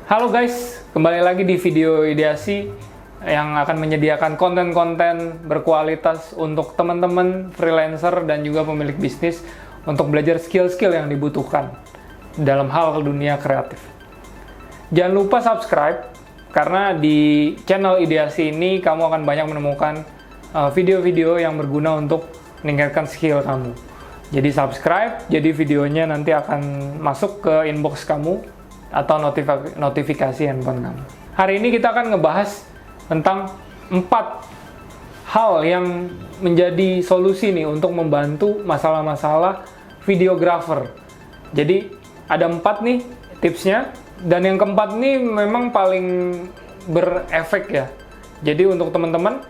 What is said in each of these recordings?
Halo guys, kembali lagi di video ideasi yang akan menyediakan konten-konten berkualitas untuk teman-teman freelancer dan juga pemilik bisnis untuk belajar skill-skill yang dibutuhkan dalam hal dunia kreatif. Jangan lupa subscribe, karena di channel ideasi ini kamu akan banyak menemukan video-video yang berguna untuk meningkatkan skill kamu. Jadi subscribe, jadi videonya nanti akan masuk ke inbox kamu atau notifikasi handphone kamu. Hari ini kita akan ngebahas tentang 4 hal yang menjadi solusi nih untuk membantu masalah-masalah videographer. Jadi ada 4 nih tipsnya, dan yang keempat nih memang paling berefek ya. Jadi untuk teman-teman,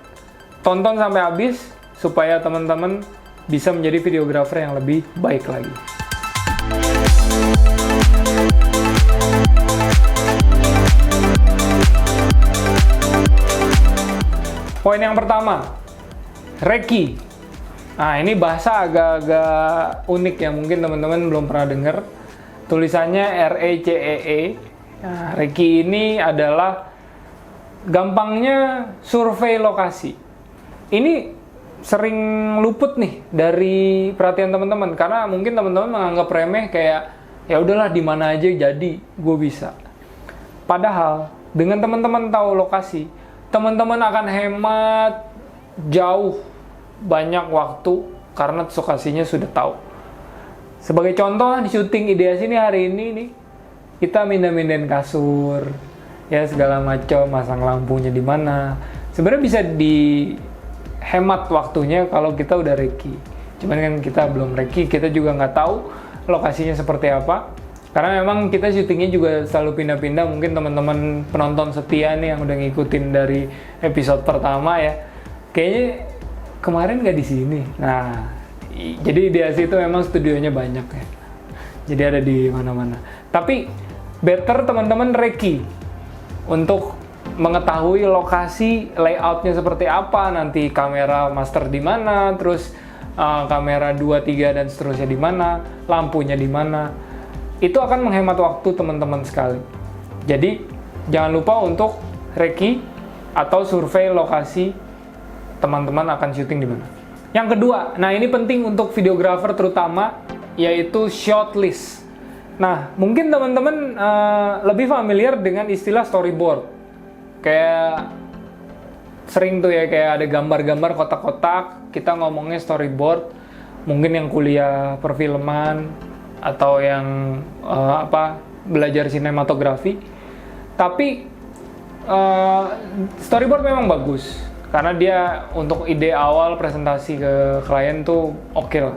tonton sampai habis supaya teman-teman bisa menjadi videographer yang lebih baik lagi. Poin yang pertama, Reiki. Nah, ini bahasa agak-agak unik ya, mungkin teman-teman belum pernah dengar. Tulisannya R-E-C-E-E. Nah, Reiki ini adalah gampangnya survei lokasi. Ini sering luput nih dari perhatian teman-teman, karena mungkin teman-teman menganggap remeh kayak ya udahlah di mana aja jadi gue bisa. Padahal dengan teman-teman tahu lokasi, teman-teman akan hemat jauh banyak waktu karena lokasinya sudah tahu. Sebagai contoh di syuting ideasi ini hari ini nih, kita mindah-mindahin kasur, ya segala macam, masang lampunya di mana. Sebenarnya bisa dihemat waktunya kalau kita udah Reiki. Cuman kan kita belum Reiki, kita juga nggak tahu lokasinya seperti apa. Karena memang kita syutingnya juga selalu pindah-pindah. Mungkin teman-teman penonton setia nih yang udah ngikutin dari episode pertama ya, kayaknya kemarin nggak di sini. Nah, jadi ideasi itu memang studionya banyak ya. Jadi ada di mana-mana. Tapi better teman-teman Reiki untuk mengetahui lokasi, layoutnya seperti apa, nanti kamera master di mana, terus kamera 2, 3 dan seterusnya di mana, lampunya di mana. Itu akan menghemat waktu teman-teman sekali. Jadi jangan lupa untuk Reiki atau survei lokasi teman-teman akan syuting di mana. Yang kedua, nah ini penting untuk videographer terutama, yaitu shot list. Nah, mungkin teman-teman lebih familiar dengan istilah storyboard. Kayak sering tuh ya, kayak ada gambar-gambar kotak-kotak, kita ngomongnya storyboard. Mungkin yang kuliah perfilman atau yang belajar sinematografi. Tapi storyboard memang bagus, karena dia untuk ide awal presentasi ke klien tuh oke lah.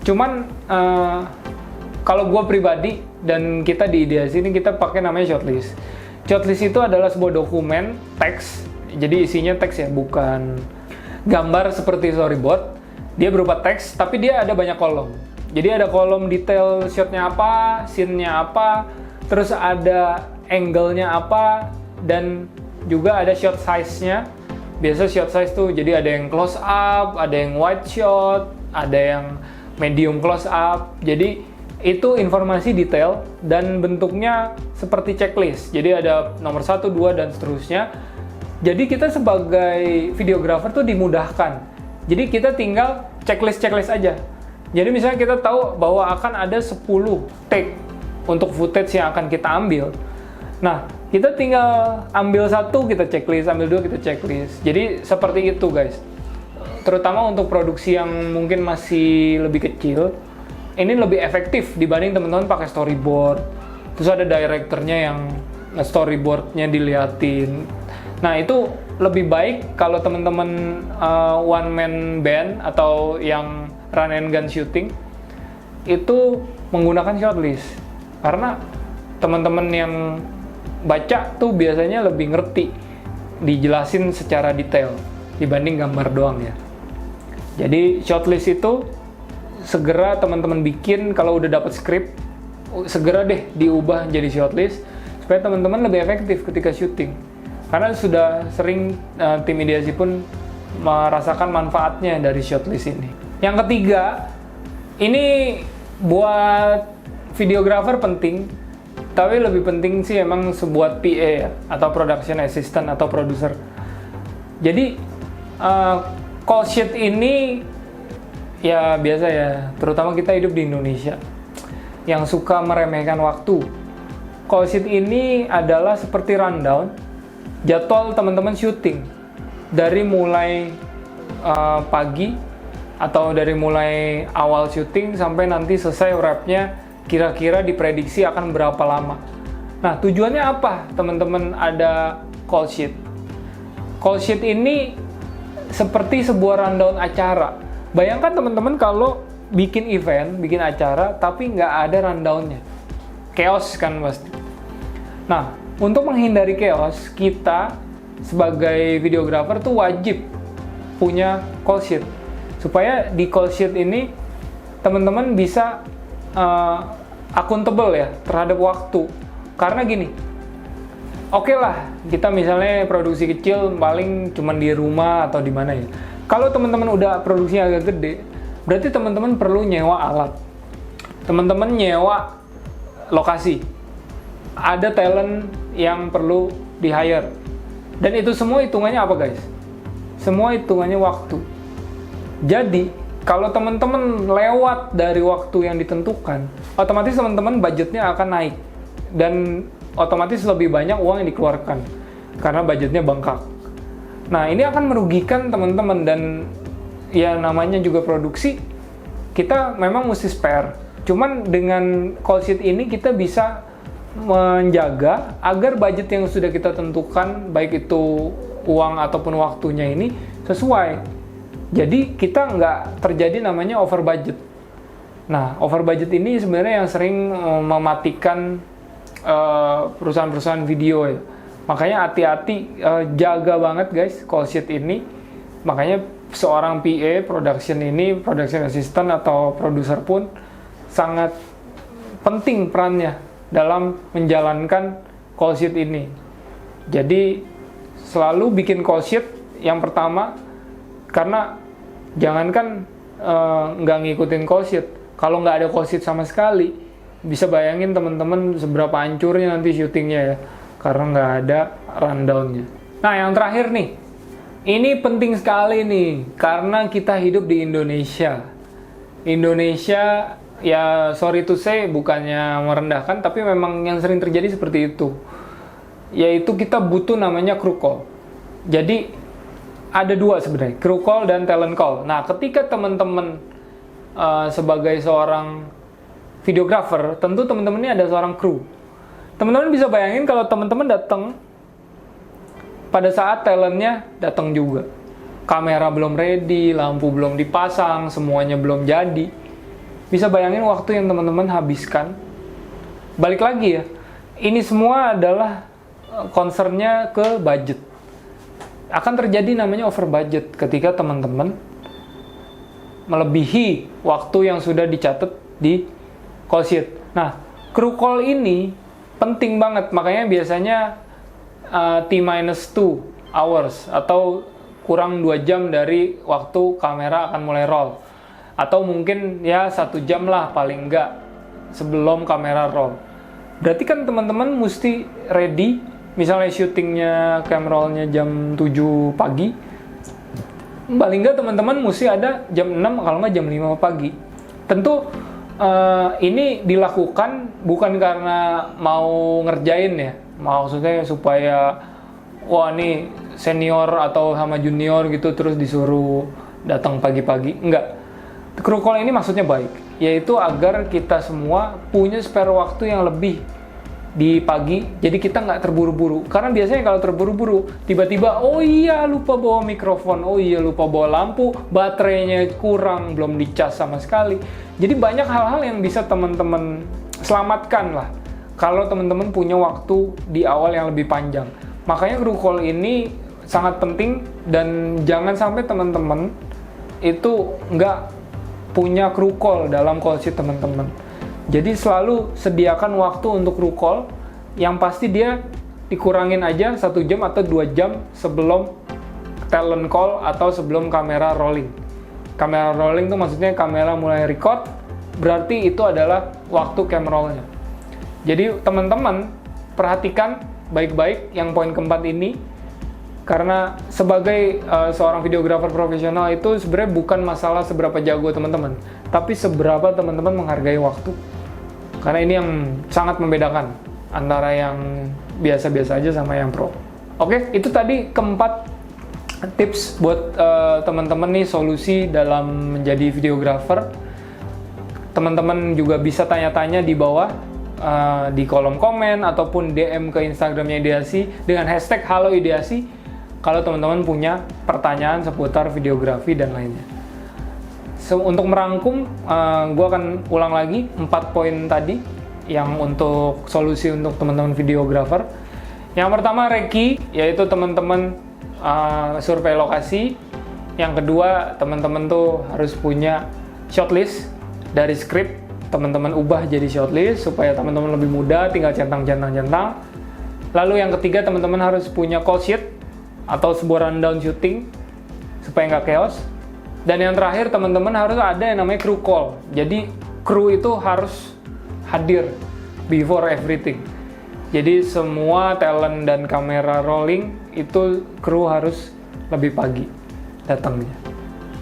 Cuman kalau gue pribadi dan kita di ideasi ini, kita pakai namanya shortlist. Shortlist itu adalah sebuah dokumen teks, jadi isinya teks ya, bukan gambar seperti storyboard. Dia berupa teks, tapi dia ada banyak kolom. Jadi ada kolom detail shotnya apa, scene-nya apa, terus ada angle-nya apa, dan juga ada shot size-nya. Biasa shot size tuh jadi ada yang close up, ada yang wide shot, ada yang medium close up. Jadi itu informasi detail dan bentuknya seperti checklist. Jadi ada nomor 1, 2 dan seterusnya. Jadi kita sebagai videographer tuh dimudahkan. Jadi kita tinggal checklist aja. Jadi misalnya kita tahu bahwa akan ada 10 take untuk footage yang akan kita ambil. Nah, kita tinggal ambil 1 kita checklist, ambil 2 kita checklist. Jadi seperti itu guys. Terutama untuk produksi yang mungkin masih lebih kecil, ini lebih efektif dibanding teman-teman pakai storyboard. Terus ada directornya yang storyboardnya diliatin. Nah, itu lebih baik kalau teman-teman one man band atau yang run and gun shooting itu menggunakan shortlist. Karena teman-teman yang baca tuh biasanya lebih ngerti, dijelasin secara detail dibanding gambar doang ya. Jadi shortlist itu segera teman-teman bikin. Kalau udah dapat script, segera deh diubah jadi shortlist supaya teman-teman lebih efektif ketika syuting. Karena sudah sering tim ideasi pun merasakan manfaatnya dari shortlist ini. Yang ketiga, ini buat videographer penting Tapi lebih penting sih emang sebuah PA ya, atau production assistant atau produser. Jadi call sheet ini ya biasa ya, terutama kita hidup di Indonesia yang suka meremehkan waktu. Call sheet ini adalah seperti rundown jadwal teman-teman syuting dari mulai pagi atau dari mulai awal syuting sampai nanti selesai wrap-nya, kira-kira diprediksi akan berapa lama. Nah, tujuannya apa teman-teman ada call sheet? Call sheet ini seperti sebuah rundown acara. Bayangkan teman-teman kalau bikin event, bikin acara, tapi nggak ada rundownnya. Chaos kan pasti. Nah, untuk menghindari chaos, kita sebagai videographer tuh wajib punya call sheet. Supaya di call sheet ini teman-teman bisa akuntabel ya terhadap waktu. Karena gini, oke lah, kita misalnya produksi kecil paling cuman di rumah atau di mana ya. Kalau teman-teman udah produksinya agak gede, berarti teman-teman perlu nyewa alat. Teman-teman nyewa lokasi. Ada talent yang perlu di-hire. Dan itu semua hitungannya apa, guys? Semua hitungannya waktu. Jadi, kalau teman-teman lewat dari waktu yang ditentukan, otomatis teman-teman budgetnya akan naik. Dan otomatis lebih banyak uang yang dikeluarkan. Karena budgetnya bengkak. Nah, ini akan merugikan teman-teman. Dan ya namanya juga produksi, kita memang mesti spare. Cuman dengan call sheet ini kita bisa menjaga agar budget yang sudah kita tentukan, baik itu uang ataupun waktunya ini, sesuai. Jadi kita nggak terjadi namanya over budget. Nah, over budget ini sebenarnya yang sering mematikan perusahaan-perusahaan video ya. Makanya hati-hati, jaga banget guys call sheet ini. Makanya seorang PA, production assistant atau produser pun sangat penting perannya dalam menjalankan call sheet ini. Jadi selalu bikin call sheet yang pertama, karena jangankan nggak ngikutin call sheet, kalau nggak ada call sheet sama sekali, bisa bayangin teman-teman seberapa hancurnya nanti syutingnya ya, karena nggak ada rundownnya. Nah, yang terakhir nih, ini penting sekali nih, karena kita hidup di Indonesia. Indonesia, ya sorry to say, bukannya merendahkan, tapi memang yang sering terjadi seperti itu. Yaitu kita butuh namanya crew call. Jadi, ada dua sebenarnya, crew call dan talent call. Nah, ketika teman-teman sebagai seorang videographer, tentu teman-teman ini ada seorang kru. Teman-teman bisa bayangin kalau teman-teman datang pada saat talentnya datang juga. Kamera belum ready, lampu belum dipasang, semuanya belum jadi. Bisa bayangin waktu yang teman-teman habiskan. Balik lagi ya, ini semua adalah concernnya ke budget. Akan terjadi namanya over budget ketika teman-teman melebihi waktu yang sudah dicatat di call sheet. Nah, crew call ini penting banget, makanya biasanya T-2 hours atau kurang 2 jam dari waktu kamera akan mulai roll. Atau mungkin ya 1 jam lah paling enggak sebelum kamera roll. Berarti kan teman-teman mesti ready. Misalnya syutingnya, cam roll-nya jam 7 pagi, paling nggak teman-teman mesti ada jam 6, kalau nggak jam 5 pagi. Tentu ini dilakukan bukan karena mau ngerjain ya, maksudnya supaya, wah nih senior atau sama junior gitu terus disuruh datang pagi-pagi. Enggak. Crew call ini maksudnya baik, yaitu agar kita semua punya spare waktu yang lebih di pagi, jadi kita nggak terburu-buru. Karena biasanya kalau terburu-buru, tiba-tiba, oh iya lupa bawa mikrofon, oh iya lupa bawa lampu, baterainya kurang, belum dicas sama sekali. Jadi banyak hal-hal yang bisa teman-teman selamatkan lah, kalau teman-teman punya waktu di awal yang lebih panjang. Makanya crew call ini sangat penting, dan jangan sampai teman-teman itu nggak punya crew call dalam call sheet teman-teman. Jadi selalu sediakan waktu untuk crew call, yang pasti dia dikurangin aja 1 jam atau 2 jam sebelum talent call atau sebelum kamera rolling. Kamera rolling itu maksudnya kamera mulai record, berarti itu adalah waktu cam roll-nya. Jadi teman-teman perhatikan baik-baik yang poin keempat ini, karena sebagai seorang videografer profesional itu sebenarnya bukan masalah seberapa jago teman-teman, tapi seberapa teman-teman menghargai waktu. Karena ini yang sangat membedakan antara yang biasa-biasa aja sama yang pro. Oke, itu tadi keempat tips buat teman-teman nih, solusi dalam menjadi videografer. Teman-teman juga bisa tanya-tanya di bawah di kolom komen ataupun DM ke Instagramnya Ideasi dengan hashtag Halo Ideasi kalau teman-teman punya pertanyaan seputar videografi dan lainnya. Untuk merangkum, gue akan ulang lagi 4 poin tadi yang untuk solusi untuk teman-teman videografer. Yang pertama Recce, yaitu teman-teman survei lokasi. Yang kedua, teman-teman tuh harus punya shortlist dari skrip, teman-teman ubah jadi shortlist supaya teman-teman lebih mudah, tinggal centang. Lalu yang ketiga, teman-teman harus punya call sheet atau sebuah rundown syuting supaya nggak chaos. Dan yang terakhir, teman-teman harus ada yang namanya crew call. Jadi crew itu harus hadir before everything. Jadi semua talent dan kamera rolling itu crew harus lebih pagi datangnya.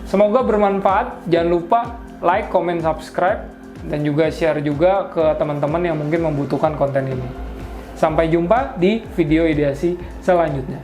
Semoga bermanfaat. Jangan lupa like, comment, subscribe, dan juga share juga ke teman-teman yang mungkin membutuhkan konten ini. Sampai jumpa di video Ideasi selanjutnya.